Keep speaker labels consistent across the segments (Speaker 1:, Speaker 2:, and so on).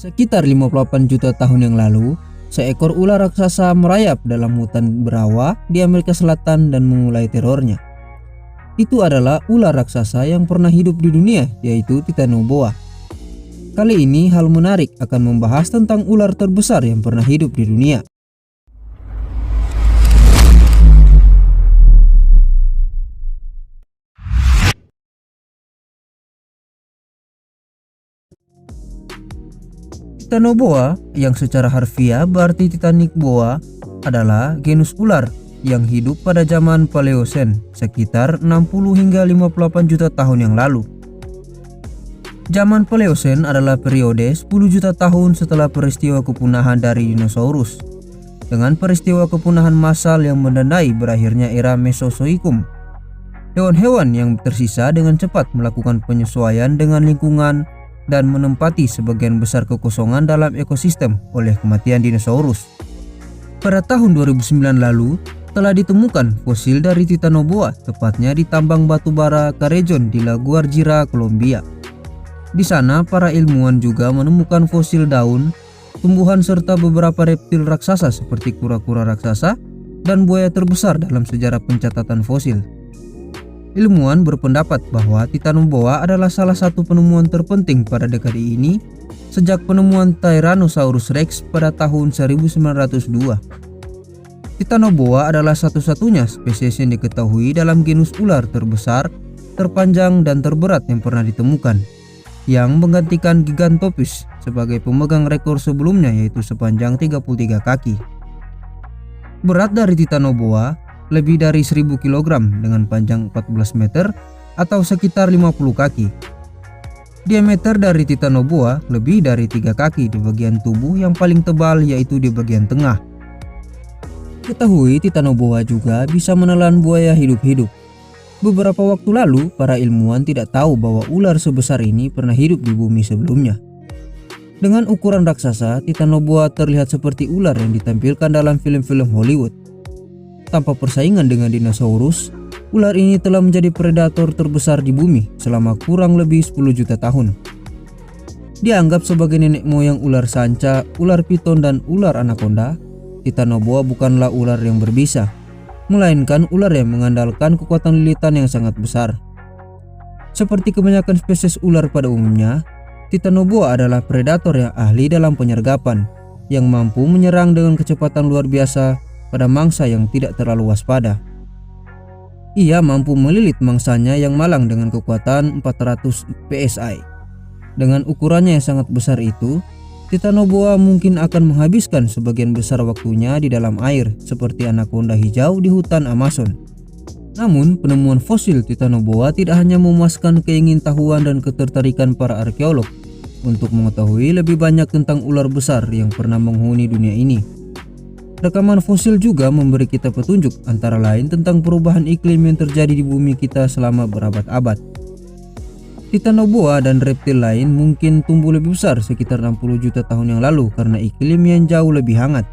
Speaker 1: Sekitar 58 juta tahun yang lalu, seekor ular raksasa merayap dalam hutan berawa di Amerika Selatan dan memulai terornya. Itu adalah ular raksasa yang pernah hidup di dunia, yaitu Titanoboa. Kali ini hal menarik akan membahas tentang ular terbesar yang pernah hidup di dunia. Titanoboa, yang secara harfiah berarti Titanic boa, adalah genus ular yang hidup pada zaman Paleosen sekitar 60 hingga 58 juta tahun yang lalu. Zaman Paleosen adalah periode 10 juta tahun setelah peristiwa kepunahan dari dinosaurus, dengan peristiwa kepunahan massal yang menandai berakhirnya era Mesozoikum. Hewan-hewan yang tersisa dengan cepat melakukan penyesuaian dengan lingkungan dan menempati sebagian besar kekosongan dalam ekosistem oleh kematian dinosaurus. Pada tahun 2009 lalu, telah ditemukan fosil dari Titanoboa, tepatnya di tambang batu bara Carejon di La Guajira, Kolombia. Di sana, para ilmuwan juga menemukan fosil daun, tumbuhan serta beberapa reptil raksasa seperti kura-kura raksasa dan buaya terbesar dalam sejarah pencatatan fosil. Ilmuwan berpendapat bahwa Titanoboa adalah salah satu penemuan terpenting pada dekade ini sejak penemuan Tyrannosaurus Rex pada tahun 1902. Titanoboa adalah satu-satunya spesies yang diketahui dalam genus ular terbesar, terpanjang dan terberat yang pernah ditemukan, yang menggantikan Gigantopus sebagai pemegang rekor sebelumnya, yaitu sepanjang 33 kaki. Berat dari Titanoboa lebih dari 1000 kg dengan panjang 14 meter atau sekitar 50 kaki. Diameter dari Titanoboa lebih dari 3 kaki di bagian tubuh yang paling tebal, yaitu di bagian tengah. Ketahui Titanoboa juga bisa menelan buaya hidup-hidup. Beberapa waktu lalu, para ilmuwan tidak tahu bahwa ular sebesar ini pernah hidup di bumi sebelumnya. Dengan ukuran raksasa, Titanoboa terlihat seperti ular yang ditampilkan dalam film-film Hollywood. Tanpa persaingan dengan dinosaurus, ular ini telah menjadi predator terbesar di bumi selama kurang lebih 10 juta tahun. Dianggap sebagai nenek moyang ular sanca, ular piton, dan ular anaconda, Titanoboa bukanlah ular yang berbisa, melainkan ular yang mengandalkan kekuatan lilitan yang sangat besar. Seperti kebanyakan spesies ular pada umumnya, Titanoboa adalah predator yang ahli dalam penyergapan, yang mampu menyerang dengan kecepatan luar biasa pada mangsa yang tidak terlalu waspada. Ia mampu melilit mangsanya yang malang dengan kekuatan 400 psi. Dengan ukurannya yang sangat besar itu, Titanoboa mungkin akan menghabiskan sebagian besar waktunya di dalam air seperti anaconda hijau di hutan Amazon. Namun, penemuan fosil Titanoboa tidak hanya memuaskan keingintahuan dan ketertarikan para arkeolog untuk mengetahui lebih banyak tentang ular besar yang pernah menghuni dunia ini. Rekaman fosil juga memberi kita petunjuk antara lain tentang perubahan iklim yang terjadi di bumi kita selama berabad-abad. Titanoboa dan reptil lain mungkin tumbuh lebih besar sekitar 60 juta tahun yang lalu karena iklim yang jauh lebih hangat.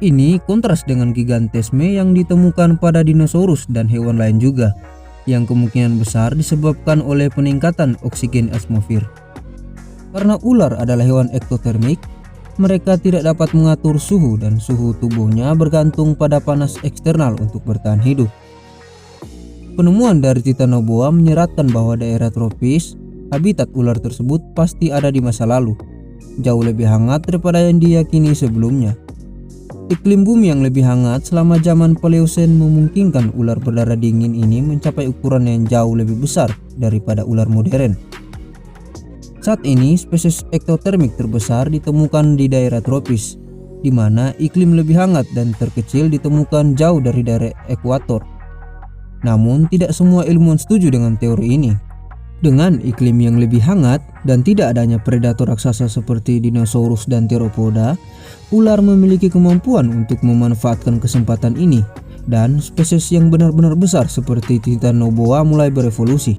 Speaker 1: Ini kontras dengan Gigantesme yang ditemukan pada dinosaurus dan hewan lain juga, yang kemungkinan besar disebabkan oleh peningkatan oksigen atmosfer. Karena ular adalah hewan ektotermik, mereka tidak dapat mengatur suhu dan suhu tubuhnya bergantung pada panas eksternal untuk bertahan hidup. Penemuan dari Titanoboa menyeratkan bahwa daerah tropis, habitat ular tersebut pasti ada di masa lalu, jauh lebih hangat daripada yang diyakini sebelumnya. Iklim bumi yang lebih hangat selama zaman Paleosen memungkinkan ular berdarah dingin ini mencapai ukuran yang jauh lebih besar daripada ular modern. Saat ini, spesies ektotermik terbesar ditemukan di daerah tropis, di mana iklim lebih hangat dan terkecil ditemukan jauh dari daerah ekuator. Namun, tidak semua ilmuwan setuju dengan teori ini. Dengan iklim yang lebih hangat dan tidak adanya predator raksasa seperti dinosaurus dan theropoda, ular memiliki kemampuan untuk memanfaatkan kesempatan ini, dan spesies yang benar-benar besar seperti Titanoboa mulai berevolusi.